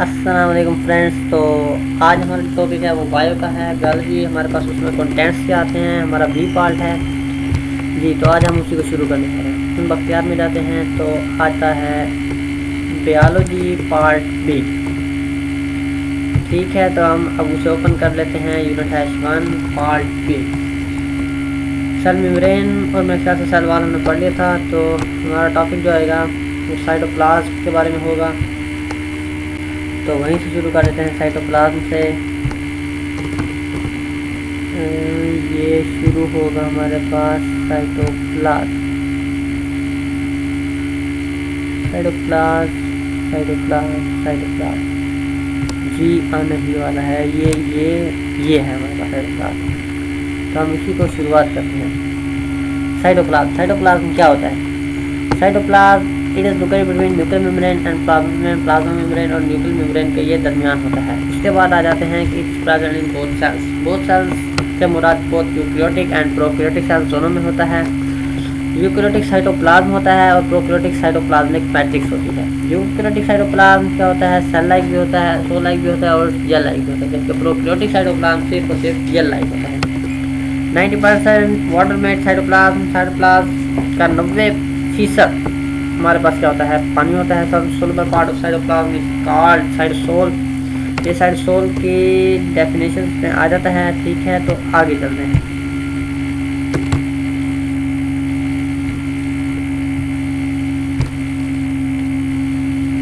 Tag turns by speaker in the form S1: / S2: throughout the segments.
S1: अस्सलाम वालेकुम फ्रेंड्स। तो आज हमारा टॉपिक है वो बायो का है। बायोलॉजी हमारे पास उसमें कंटेंट्स क्या आते हैं, हमारा बी पार्ट है जी। तो आज हम उसी को शुरू करने वाले हैं। हम बख्तियार में जाते हैं तो आता है बायोलॉजी पार्ट बी। ठीक है, तो हम अब उसे ओपन कर लेते हैं। यूनिट है 1 पार्ट बी, सेल मेम्ब्रेन। और मेरे ख्याल से सेल वाल हमने पढ़ लिया था। तो हमारा टॉपिक जो आएगा वो साइटोप्लाज्म के बारे में होगा। तो वहीं से शुरू कर लेते हैं, साइटोप्लाज्म से। ये शुरू होगा हमारे पास साइटोप्लाज्म साइटोप्लाज्म साइटोप्लाज्म साइटोप्लाज्म जी आने ही वाला है। ये है हमारे पास साइटोप्लाज्म। तो हम इसी को शुरुआत करते हैं। साइटोप्लाज्म क्या होता है? Cytoplasm it is located between nuclear membrane and plasma membrane. और न्यूक्लियर मेम्ब्रेन के ये दरमियान होता है। उसके बाद आ जाते हैं कि it's present in both cells के मुराद both eukaryotic and prokaryotic cells दोनों में होता है। यूकैरियोटिक साइटोप्लाज्म होता है और प्रोकैरियोटिक साइटोप्लाज्मिक मैट्रिक्स होती है। यूकैरियोटिक साइटोप्लाज्म क्या होता है? सेल लाइक भी होता है, सो लाइक भी होता है और जेल लाइक भी होता है। जबकि प्रोकैरियोटिक साइटोप्लाज्म सिर्फ और सिर्फ जेल लाइक होता है। 90% वाटर मेड साइटोप्लाज्म का 90% हमारे पास क्या होता है? पानी होता है। सब solar part of cytoplasm is called cytosol. ये साइटोसोल की डेफिनेशन में आ जाता है। ठीक है, तो आगे चलते हैं।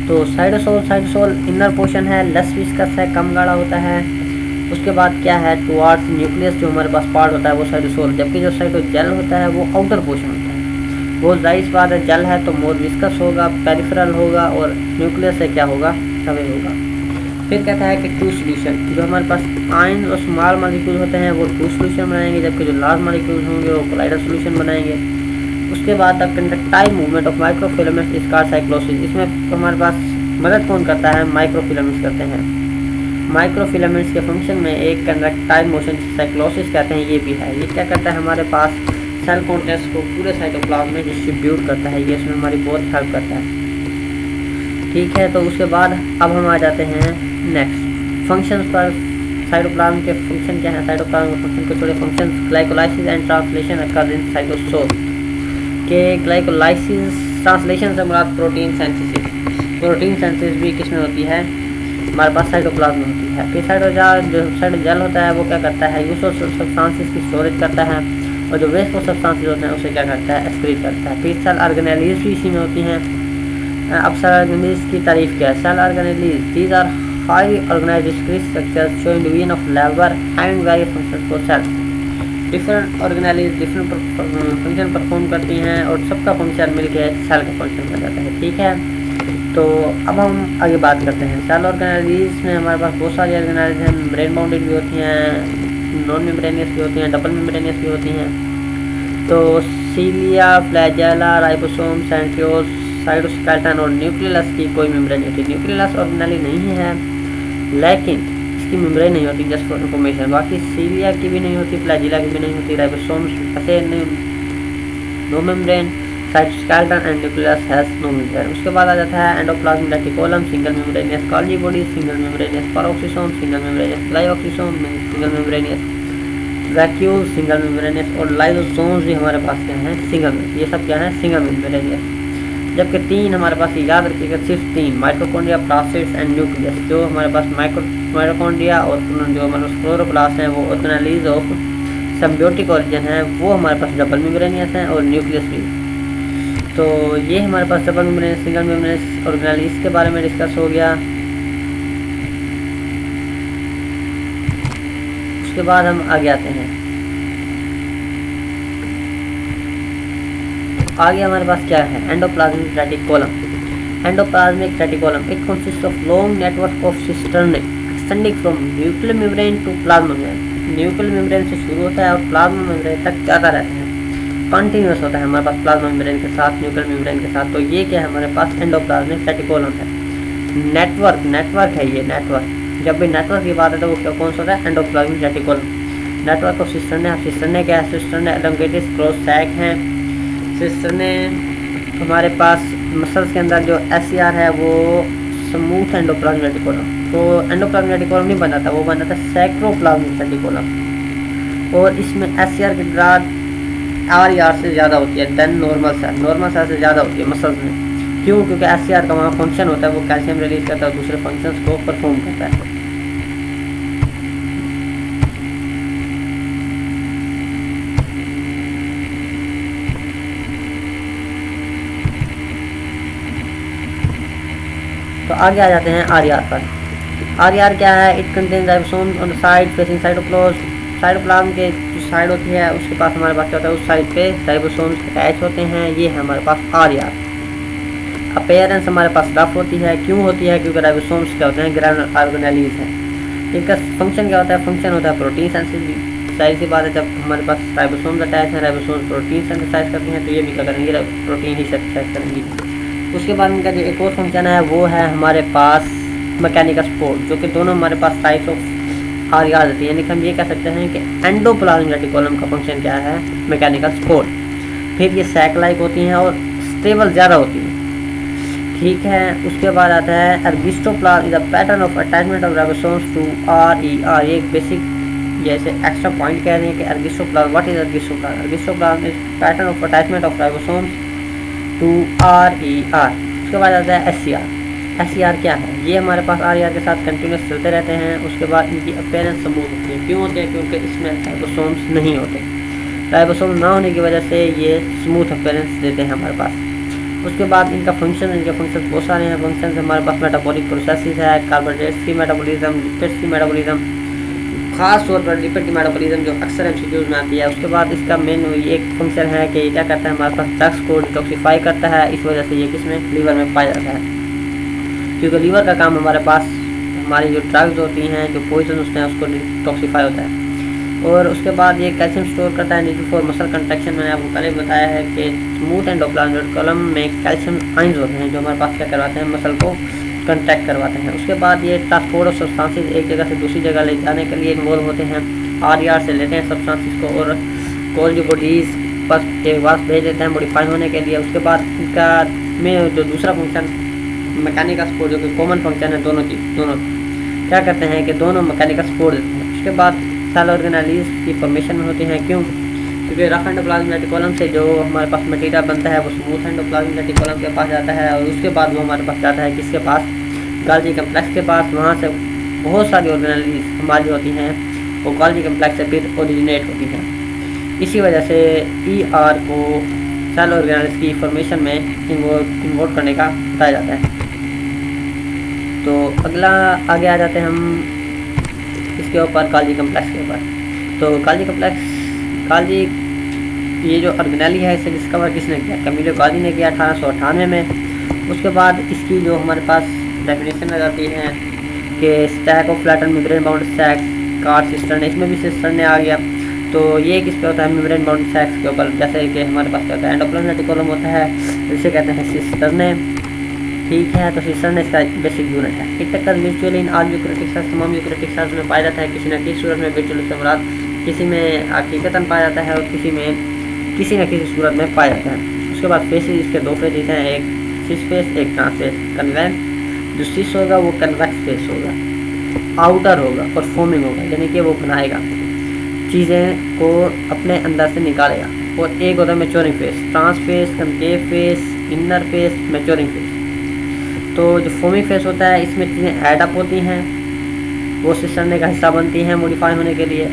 S1: तो साइटोसोल इनर पोर्शन है, लेस विस्कस है, कम गाढ़ा होता है। उसके बाद क्या है? टुवार्ड्स न्यूक्लियस जो हमारे पास पार्ट होता है वो साइटोसोल। जबकि जो साइटोजेल होता है वो आउटर पोर्शन होता है। वो जाहिर बात है, जल है तो मोर विस्कस होगा, पेरिफेरल होगा और न्यूक्लियस से क्या होगा? तवे होगा। फिर कहता है कि टू सोल्यूशन, जो हमारे पास आयन और स्मॉल मॉलिक्यूल होते हैं वो टू सोल्यूशन बनाएंगे, जबकि जो लार्ज मॉलिक्यूल होंगे वो कोलाइडल सोल्यूशन बनाएंगे। उसके बाद the contractile movement of microfilaments is called cyclosis. इसमें हमारे पास मदद कौन करता है? माइक्रोफिलामेंट्स करते हैं। माइक्रोफिलामेंट्स के फंक्शन में एक कंडक्टाइल मोशन साइक्लोसिस कहते हैं, ये भी है। ये क्या करता है? हमारे पास सेल कॉन्टेंट्स को पूरे साइटोप्लाज्म में डिस्ट्रीब्यूट करता है। ये इसमें हमारी बहुत हेल्प करता है। ठीक है, तो उसके बाद अब हम आ जाते हैं नेक्स्ट फंक्शंस पर। साइटोप्लाज्म के फंक्शन क्या है? साइटोप्लाज्म के फंक्शन को थोड़े functions glycolysis and translation occur in cytosol के। ग्लाइकोलाइसिस ट्रांसलेशन से मुराद प्रोटीन सिंथेसिस। प्रोटीन सिंथेसिस भी किसमें होती है? हमारे पास साइटोप्लाज्म में होती है। फिर साइटोजेल होता है वो क्या करता है? यूजफुल सब्सटेंसेस की स्टोरेज करता है। और जो वेस्टफुल सब्सटेंसेस होते हैं उसे क्या करता है? एक्सक्रीट करता है। फिर सेल ऑर्गेनेलीज भी इसी में होती हैं। अब सेल ऑर्गेनेलीज की तारीफ क्या है? Cell organelles these are highly organised discrete structures showing division of labour having various functions for cell. Different organelles different function perform करती हैं और सबका फंक्शन मिलकर सेल का फंक्शन बन जाता है। ठीक है, तो अब हम आगे बात करते हैं। सेल ऑर्गेनेलीज में हमारे पास बहुत सारी ऑर्गेनेलीज हैं। मेम्ब्रेन बाउंडेड भी होती हैं, नॉन मेम्ब्रेनियस भी होती हैं, डबल मेम्ब्रेनियस भी होती हैं। तो सीलिया, फ्लैजेला, राइबोसोम, सेंट्रियोल्स, साइटोस्केलेटन और न्यूक्लियस की कोई मेम्ब्रेन नहीं होती। न्यूक्लियस ऑर्गेनेली नहीं है, लेकिन इसकी मेम्ब्रेन नहीं होती, जस्ट फॉर इन्फॉर्मेशन। बाकी सीलिया की भी नहीं होती, फ्लैजेला की भी नहीं होती, राइबोसोम्स ऐसे no membrane, cytoskeleton and nucleus has no membrane. उसके बाद आ जाता है endoplasmic reticulum, single membranous Golgi body, single membranous peroxisome, single membranous glyoxysome, single membranous vacuole, single membranous और लाइसोसोम्स भी हमारे पास क्या हैं? सिंगल। ये सब क्या है? Single membranosus. जबकि तीन हमारे पास याद रखिएगा, सिर्फ तीन, माइटोकॉन्ड्रिया, प्लास्टिड्स एंड न्यूक्लियस। जो हमारे पास माइटोकॉन्ड्रिया और जो हमारे क्लोरोप्लास्ट हैं वो ऑर्गेनेलीज ऑफ सिम्बियोटिक ओरिजिन है, वो हमारे पास डबल मेम्ब्रेनियस हैं और न्यूक्लियस भी। तो ये हमारे पास double membranous, single membranous organelles के बारे में डिस्कस हो गया। उसके बाद हम आगे आते हैं। आगे हमारे पास क्या है? Endoplasmic reticulum. Endoplasmic reticulum it consist of long network of cistern extending from nuclear membrane to plasma membrane. Nuclear membrane से शुरू होता है और प्लाज्मा मेम्ब्रेन तक जाता रहता है, कंटिन्यूस होता है हमारे पास प्लाज्मा मेम्ब्रेन के साथ, न्यूक्लियर मेम्ब्रेन के साथ। तो ये क्या है? हमारे पास एंडोप्लाज्मिक रेटिकुलम है। नेटवर्क है ये नेटवर्क। जब भी नेटवर्क की बात है तो वो क्या कौन सा होता है? Endoplasmic reticulum. Network of cistern क्या है? सिस्टर्न एलोंगेटेड क्रॉस सैक हैं। सिस्टर्न हमारे पास मसल्स के अंदर जो SCR है वो स्मूथ एंडोप्लाज्मिक रेटिकुलम। तो एंडोप्लाज्मिक रेटिकुलम नहीं बना था, वो बना था सैक्रोप्लाज्मिक रेटिकुलम। और इसमें SCR की ग्राद RER से ज़्यादा होती है देन नॉर्मल सेल से ज़्यादा होती है मसल्स में। क्यों? क्योंकि SCR का वहाँ फंक्शन होता है, वो कैल्शियम रिलीज करता है और दूसरे फंक्शंस को परफॉर्म करता है। तो आगे आ जाते हैं RER पर। RER क्या है? It contains ribosome on the side facing cytoplasm के जो साइड होती है उसके पास हमारे पास क्या होता है, उस साइड पे राइबोसोम्स अटैच होते हैं। ये है हमारे पास RER। अपीयरेंस हमारे पास रफ होती है। क्यों होती है? क्योंकि राइबोसोम्स क्या होते हैं, ग्रैनुलर ऑर्गेनेलीज हैं। इनका फंक्शन क्या होता है? फंक्शन होता है प्रोटीन सिंथेसिस। जाहिर सी बात है, जब हमारे पास राइबोसोम्स अटैच हैं, राइबोसोम्स प्रोटीन सिंथेसाइज करते हैं, तो ये भी क्या करेंगे, प्रोटीन ही सिंथेसाइज करेंगे। उसके बाद इनका जो एक और फंक्शन है वो है हमारे पास मैकेनिकल सपोर्ट, जो कि दोनों हमारे पास टाइप्स ऑफ RER होती है। यानी कि हम ये कह सकते हैं कि एंडोप्लाज्मिक रेटिकुलम का फंक्शन क्या है, मैकेनिकल सपोर्ट। फिर ये सैक लाइक होती हैं और स्टेबल ज़्यादा होती हैं। ठीक है, उसके बाद आता है ergastoplasm is a pattern of attachment of ribosomes to RER। ये एक बेसिक जैसे एक्स्ट्रा पॉइंट कह रहे हैं कि ergastoplasm, what is ergastoplasm? Ergastoplasm is pattern of attachment of ribosomes to RER। उसके बाद आता है SCR। SCR क्या है? ये हमारे पास RER के साथ कंटिन्यूस चलते रहते हैं। उसके बाद इनकी अपीयरेंस स्मूथ होती है। क्यों होते हैं? क्योंकि इसमें राइबोसोम्स नहीं होते। राइबोसोम ना होने की वजह से ये स्मूथ अपीयरेंस देते हैं हमारे पास। उसके बाद इनके फंक्शन बहुत सारे हैं। फंक्शन हमारे पास मेटाबॉलिक प्रोसेसेस है, कार्बोहाइड्रेट्स की मेटाबॉलिज्म, लिपिड्स की मेटाबॉलिज्म, खास तौर पर लिपिड की मेटाबॉलिज्म जो अक्सर MCQs में आती है। उसके बाद इसका मेन एक फंक्शन है कि ये क्या करता है, हमारे पास ड्रग्स को डिटॉक्सिफाई करता है। इस वजह से ये किसमें, लीवर में पाया जाता है। क्योंकि लीवर का काम हमारे पास हमारी जो ड्रग्स होती हैं, जो पॉइजन होते हैं, उसको डिटॉक्सिफाई होता है। और उसके बाद ये कैल्शियम स्टोर करता है नीड फॉर मसल कंट्रैक्शन। मैंने आपको पहले बताया है कि स्मूथ एंडोप्लाज्मिक रेटिकुलम में कैल्शियम आयंस होते हैं जो हमारे पास क्या करवाते हैं, मसल को कंट्रैक्ट करवाते हैं। उसके बाद ये ट्रांसपोर्ट ऑफ सब्सटेंसेस एक जगह से दूसरी जगह ले जाने के लिए इन्वॉल्व होते हैं। RER से लेते हैं सब्सटेंसेस को और कोल्ड बॉडीज पर के पास भेज देते हैं मॉडिफाई होने के लिए। उसके बाद इनका में जो दूसरा फंक्शन मैकेनिकल सपोर्ट, जो कि कॉमन फंक्शन है, दोनों क्या करते हैं कि दोनों मैकेनिकल सपोर्ट देते हैं। उसके बाद सेल ऑर्गेनेलीज की फॉर्मेशन में होते हैं। क्यों? क्योंकि रफ एंडोप्लाज्मिक रेटिकुलम से जो हमारे पास मटेरियल बनता है वो स्मूथ एंडोप्लाज्मिक रेटिकुलम के पास जाता है और उसके बाद वो हमारे पास जाता है किसके पास, गोल्गी कम्प्लेक्स के पास। वहाँ से बहुत सारी ऑर्गेनेलीज हमारी होती हैं, वो गोल्गी कम्प्लेक्स से फिर ओरिजिनेट होती हैं। इसी वजह से ER को सेल ऑर्गेनेलीज की फॉर्मेशन में इन्वॉल्व करने का बताया जाता है। तो अगला आगे आ जाते हैं हम इसके ऊपर, गोल्गी कम्प्लेक्स के ऊपर। तो गोल्गी ये जो ऑर्गेनेली है इसे डिस्कवर किसने किया? कैमिलो गोल्गी ने किया 1898 में। उसके बाद इसकी जो हमारे पास डेफिनेशन आ जाती है कि stack of flatten membrane bound sacs called cistern, इसमें भी सिस्टर्न ने आ गया। तो ये किस पे होता है? मेम्ब्रेन बाउंड सैक्स के ऊपर। जैसे कि हमारे पास क्या होता है, एंडोप्लाज्मिक रेटिकुलम होता है, इसे कहते हैं सिस्टर्ने। ठीक है, तो सिस्टर्ने इसका बेसिक यूनिट है। इट टक्कर mutually in all eukaryotic cells, तमाम यूकैरियोटिक सेल्स में पाया जाता है। किसी न किसी सूरत में म्यूचुअल से मुराद किसी में हकीकतन पाया जाता है और किसी न किसी सूरत में पाया जाता है। उसके बाद फेसेस, इसके दो फेसेस हैं, एक सिस फेस, एक ट्रांसफेस। कन्वेक्स जो सिस होगा वो कन्वेक्स फेस होगा, आउटर होगा और फॉर्मिंग होगा, यानी कि वो बनाएगा चीज़ें को अपने अंदर से निकालेगा। और एक होता है maturing face, trans face, concave face, inner face, maturing face. तो जो फॉर्मिंग फेस होता है इसमें चीज़ें ऐड अप होती हैं, वो सिस्टर्ने का हिस्सा बनती हैं मॉडिफाई होने के लिए,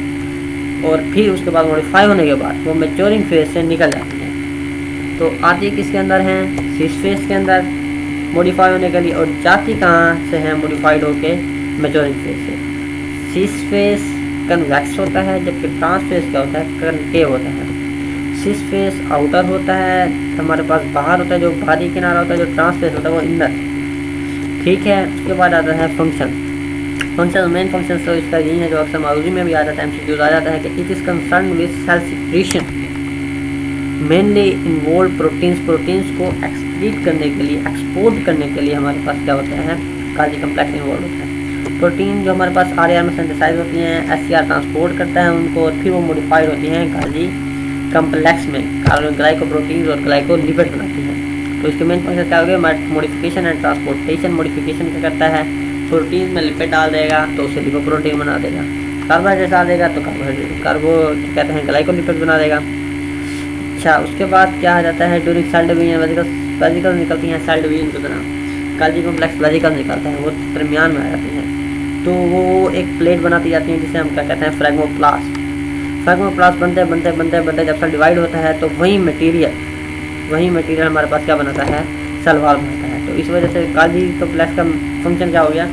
S1: और फिर उसके बाद मॉडिफाई होने के बाद वो मैच्योरिंग फेस से निकल जाती हैं। तो आती किसके अंदर हैं? सिस फेस के अंदर मॉडिफाई होने के लिए। और जाती कहाँ से है मॉडिफाइड होके? मैच्योरिंग फेस से। सिस फेस कन्वेक्स होता है, जबकि ट्रांसफेस क्या होता है? कनकेव होता है। सिस फेस आउटर होता है, हमारे पास बाहर होता है जो बाहरी किनारा होता है, जो ट्रांसफेस होता है वो इंदर। ठीक है, उसके बाद आता है फंक्शन। मेन फंक्शन तो इसका यही है जो अक्सर मारूजी में भी आ जाता है, MCQs आ जाता है कि it is concern with cell secretion, mainly involve proteins को एक्सक्रीट करने के लिए, एक्सपोर्ट करने के लिए हमारे पास क्या होता है? गोल्गी कम्प्लेक्स इन्वॉल्व होता है। प्रोटीन जो हमारे पास RER में सिंथेसाइज होती हैं, SCR ट्रांसपोर्ट करता है उनको और फिर वो मॉडिफाइड होती हैं गोल्गी कम्प्लेक्स में, ग्लाइकोप्रोटीन्स और ग्लाइकोलिपिड बनाती हैं। तो इसके मेन फंक्शन क्या हो गया, मॉडिफिकेशन एंड ट्रांसपोर्टेशन। मॉडिफिकेशन क्या करता है, प्रोटीन में लिपिड डाल देगा तो उसे लिपोप्रोटीन बना देगा, कार्बोहाइड्रेट डाल देगा तो कार्बो क्या कहते हैं ग्लाइकोलिपिड बना देगा। अच्छा, उसके बाद क्या आ जाता है, ड्यूरिंग सेल डिवीजन वेजिकल निकलती हैं सेल डिवीजन की तरह, गोल्गी कॉम्प्लेक्स वेजिकल निकलता है, वो दरमियान में आ जाती हैं, तो वो एक प्लेट बनाती जाती है जिसे हम क्या कहते हैं फ्रैगमोप्लास्ट। फ्रैगमोप्लास्ट बनते बनते जब सेल डिवाइड होता है तो वही मटेरियल हमारे पास क्या बनाता है, सेल वॉल बनाता है। तो इस वजह से गोल्गी कॉम्प्लेक्स का फंक्शन क्या हो गया,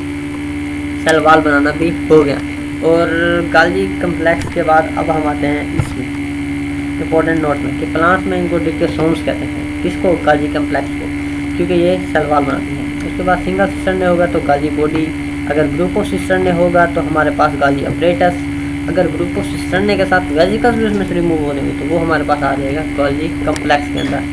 S1: सेल वॉल बनाना भी हो गया। और गोल्गी कॉम्प्लेक्स के बाद अब हम आते हैं इसमें इंपॉर्टेंट नोट में कि प्लांट्स में इनको डिक्योसोम्स कहते हैं, किसको, गोल्गी कॉम्प्लेक्स को, क्योंकि ये सेल वॉल बनाती है। उसके बाद सिंगल सिस्टर्न होगा तो गोल्गी बॉडी, अगर ग्रुप ऑफ सिस्टर्न होगा तो हमारे पास गोल्गी अपरेटस, अगर ग्रुप ऑफ सिस्टर्न के साथ वेजिकल्स भी उसमें से रिमूव हो जाएंगे तो वो हमारे पास आ जाएगा गोल्गी कॉम्प्लेक्स के अंदर।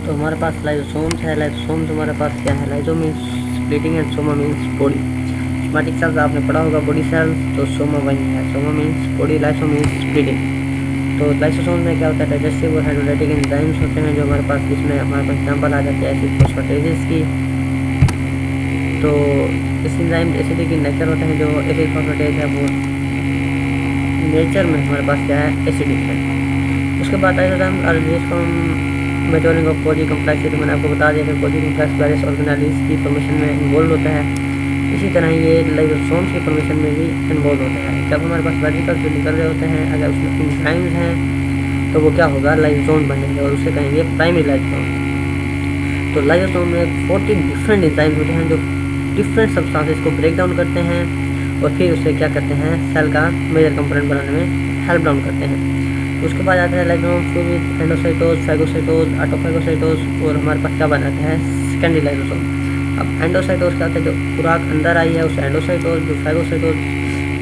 S1: तो हमारे पास लाइसोसोम्स है, लाइसोसोम्स हमारे पास क्या है, lyso means splitting and Soma means body. Somatic cells आपने पढ़ा होगा बॉडी सेल्स, तो सोमा वही है, Soma means body, lyso means splitting. तो लाइसोसोम में क्या होता है, डाइजेस्टिव और हाइड्रोलाइटिक एंजाइम्स होते हैं जो हमारे पास, इसमें हमारे पास एग्जाम्पल आ जाती है एसिड फोस्फेटेजेस की। तो इस एंजाइम एसिडिक इन नेचर होते हैं, जो एसिड फोस्फेटेज है वो नेचर में हमारे पास क्या है, एसिडिक है। उसके बाद lysosome are used from maturing of Golgi complex, तो मैंने आपको बता दिया कि गोल्गी कॉम्प्लेक्स वेरियस ऑर्गेनेल्स की फॉर्मेशन में इन्वॉल्व होता है। इसी तरह ये लाइसोसोम्स की फॉर्मेशन में भी इन्वॉल्व होता है। जब हमारे पास वेजिकल्स जो निकल रहे होते हैं, अगर उसमें एंजाइम्स हैं तो वो क्या होगा, लाइसोसोम बनेंगे और उसे कहेंगे प्राइमरी लाइसोसोम। तो लाइसोसोम में 40 डिफरेंट एंजाइम्स होते हैं जो डिफरेंट सब्सटेंसेस को ब्रेक डाउन करते हैं और फिर उसे क्या करते हैं, सेल का मेजर कंपोनेंट बनाने में हेल्प डाउन करते हैं। उसके बाद आता है लाइसोसोम विद एंडोसाइटोज, फाइगोसाइटोज, ऑटोफाइगोसाइटोज, और हमारे पास क्या बनाता है, सेकेंडरी लाइसोसोम। अब एंडोसाइटोज क्या होता है, जो खुराक अंदर आई है उसे एंडोसाइटोज, जो फाइगोसाइटोज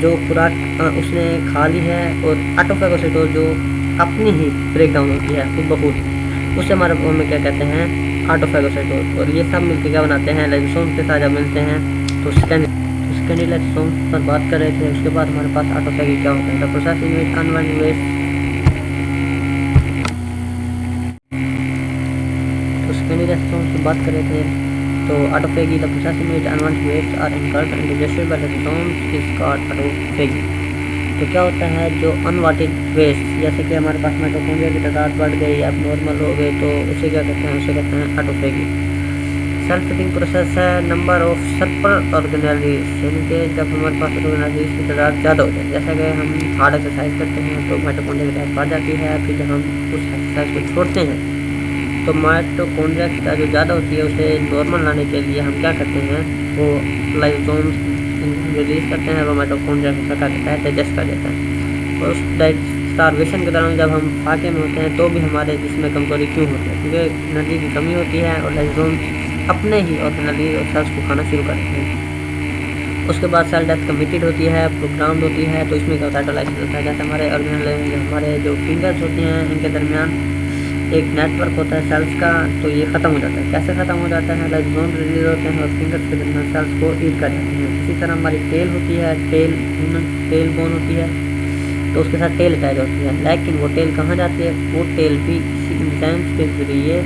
S1: जो खुराक उसने खा ली है, और ऑटोफाइगोसाइटोज जो अपनी ही ब्रेक डाउन होती है खुद ब खुद, उससे हमारे में क्या कहते हैं, ऑटोफाइगोसाइटोज। और ये सब मिलकर क्या बनाते हैं, लाइसोसोम के साथ जब मिलते हैं तो सेकेंडरी लाइसोसोम पर बात कर रहे थे। उसके बाद हमारे पास ऑटोफैगी क्या होता है, the process in which unwanted waste. तो सेकेंडरी लाइसोसोम की बात कर रहे थे, तो autophagy the process in which unwanted waste are incurred and digested by lysosomes is called autophagy. तो क्या होता है, जो अनवांटेड वेस्ट, जैसे कि हमारे पास माइटोकॉन्ड्रिया की तादाद बढ़ गई या नॉर्मल हो गए तो उसे क्या कहते हैं, उसे कहते हैं ऑटोफैगी। सेल्फ फिटिंग प्रोसेस है नंबर ऑफ सर्पर ऑर्गेनेल्स, यानी कि जब हमारे पास ऑर्गेनेल्स की तादाद ज़्यादा हो जाए, जैसा कि हम हार्ड एक्सरसाइज करते हैं तो माइटोकॉन्ड्रिया की तादाद बढ़ जाती है, फिर जब हम उस एक्सरसाइज को छोड़ते हैं तो माइटोकॉन्ड्रिया की तादाद जो ज़्यादा होती है उसे नॉर्मल लाने के लिए हम क्या करते हैं, वो लाइसोसोम्स रिलीज करते हैं, वो माइटोकॉन्ड्रिया को क्या करता है, डाइजेस्ट कर देता है। और उस स्टारवेशन के दौरान जब हम फाके में होते हैं तो भी हमारे जिसमें कमजोरी क्यों होती है, क्योंकि एनर्जी की कमी होती है और लाइसोसोम्स अपने ही ऑर्गेनेल्स और सेल्स को खाना शुरू कर देते हैं। उसके बाद सेल डेथ कमिटेड होती है, प्रोग्राम्ड होती है। तो इसमें क्या होता है, ऑटोलाइसिस होता है। जैसे हमारे ऑर्गेनेल हमारे जो फिंगर्स होती हैं इनके दरमियान एक नेटवर्क होता है सेल्स का, तो ये ख़त्म हो जाता है। कैसे ख़त्म हो जाता है, लाइसोसोम रिलीज होते हैं और फिंगर्स के दरमियान सेल्स को ईट कर जाते हैं। इसी तरह हमारी टेल होती है, टेल बोन होती है, तो उसके साथ टेल अटैच होती है, लेकिन वो टेल कहाँ जाती है, वो टेल भी इसी एंजाइम्स के जरिए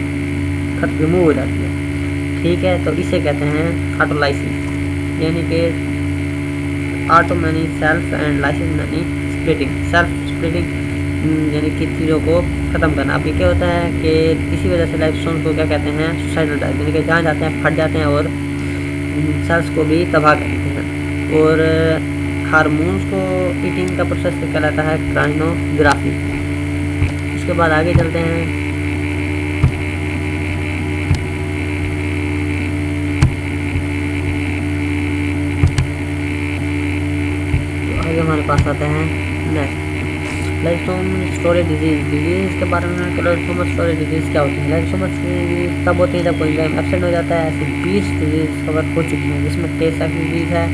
S1: रिमूव हो जाती है। ठीक है, तो इसे कहते हैं ऑटोलाइसिस, यानी कि auto many self and lysis many splitting. Self splitting यानी कि चीज़ों को ख़त्म करना। अब ये क्या होता है कि इसी वजह से लाइसोसोम को क्या कहते हैं, सुसाइडल टाइप, यानी कि जहाँ जाते हैं फट जाते हैं और सेल्स को भी तबाह कर देते हैं। और हार्मोन्स को ईटिंग का प्रोसेस कहलाता है क्राइनोग्राफी। उसके बाद आगे चलते हैं, तो आगे हमारे पास आते हैं नेक्स्ट लाइसोसोम स्टोरेज डिजीज़ के बारे में। लाइसोसोम स्टोरेज डिजीज़ क्या होती है, लाइसोसोम डिजीज़ तब होती है जब कोई एंजाइम एब्सेंट हो जाता है। ऐसी 20 डिजीज़ कवर हो चुकी हैं, जिसमें टे सेक्स डिजीज़ है,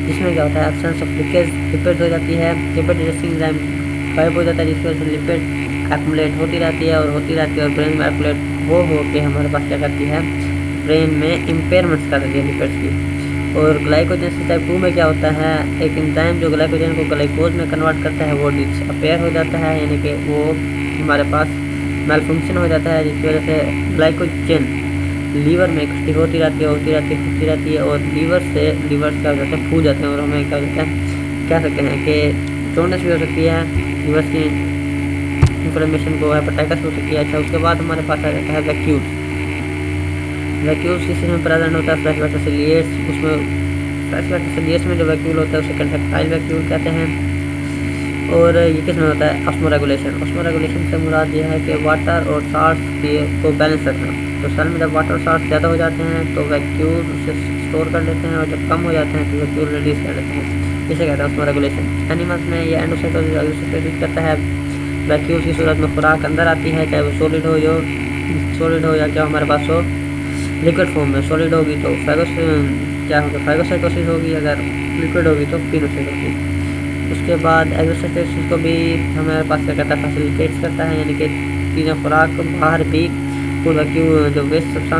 S1: जिसमें क्या होता है, एब्सेंस ऑफ लिपिड हो जाती है, लिपिड डाइजेस्टिंग एंजाइम गायब हो जाता है, जिसकी वजह से लिपिड एक्युमुलेट होती रहती है और ब्रेन में एक्युमुलेट हो के हमारे पास क्या करती है, ब्रेन में इम्पेयरमेंट्स कर देती है लिपिड्स की। और ग्लाइकोजन टाइप 2 में क्या होता है, एक एंजाइम जो ग्लाइकोजन को ग्लाइकोज में कन्वर्ट करता है वो डिसअपेयर हो जाता है, यानी कि वो हमारे पास मेल फंक्शन हो जाता है, जिसकी वजह से ग्लाइकोजन लीवर में इकट्ठी होती रहती है और लीवर क्या हो जाता है, फूल जाते हैं और हमें क्या हो जाता है, कह सकते हैं कि जॉन्डिस भी हो सकती है, लीवर की इन्फ्लेमेशन को हेपेटाइटिस हो सकती है। अच्छा, उसके बाद हमारे पास आ जाता है वैक्यूल्स किस में प्रेजेंट होता है, फ्लैश वेसिलियर्स, उसमें फ्लैश वेसिलियर्स में जो वैक्यूल होता है उसे कंट्रैक्टाइल वैक्यूल कहते हैं। और ये किस में होता है, ऑस्मोरेगुलेशन से मुराद ये है कि वाटर और साल्ट को बैलेंस रखना। तो सेल में जब वाटर और साल्ट ज़्यादा हो जाते हैं तो वैक्यूल उसे स्टोर कर लेते हैं, और जब कम हो जाते हैं तो वैक्यूल रिलीज कर लेते हैं। इसे कहते हैं ऑस्मोरेगुलेशन। एनिमल्स में ये एंडोसाइटोसिस करता है। वैक्यूल की सूरत में खुराक अंदर आती है, चाहे वो सॉलिड हो या क्या हमारे पास हो लिक्विड फॉर्म में। सॉलिड होगी तो फाइगोसाइटोसिस होगी, अगर लिक्विड होगी तो पिनोसाइटोसिस। उसके बाद एक्सोसाइटोसिस को भी हमारे पास क्या करता है, फैसिलिटेट करता है, यानी कि चीज़ें खुराक बाहर भी वैक्यूल जो वेस्ट सब्सटेंस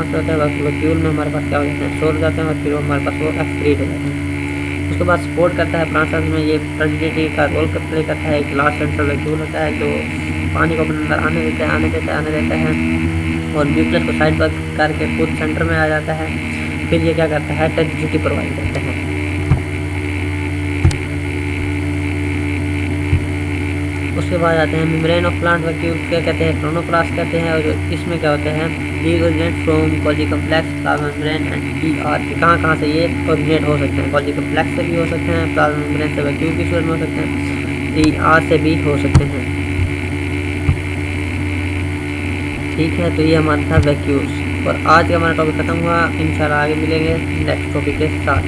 S1: होता है वैक्यूल में हमारे पास क्या हो जाते हैं, स्टोर हो जाते हैं और फिर हमारे पास वो एक्सक्रीट हो जाते हैं। उसके बाद सपोर्ट करता है प्लांट्स में, ये टर्जिडिटी का रोल प्ले करता है। एक लार्ज सेंट्रल वैक्यूल होता है जो पानी को अपने अंदर आने देता है और न्यूक्लियस को साइड पर करके खुद सेंटर में आ जाता है। फिर ये क्या करता है, टर्जिडिटी प्रोवाइड करता है। उसके बाद आते हैं मेम्ब्रेन ऑफ प्लांट वैक्यूल, क्या कहते हैं, क्रोनोप्लास्ट कहते हैं। और इसमें क्या होते हैं, these originate from Golgi complex, plasma membrane and ER। कहाँ से ये ओरिजिनेट हो सकते हैं, गोल्गी कम्प्लेक्स से भी हो सकते हैं, प्लाज्मा मेम्ब्रेन से वैक्यूल की सूरत में हो सकते हैं, ER से भी हो सकते हैं। ठीक है, तो ये हमारा था वैक्यूल्स। और आज का हमारा टॉपिक खत्म हुआ। इंशाल्लाह आगे मिलेंगे नेक्स्ट टॉपिक के साथ।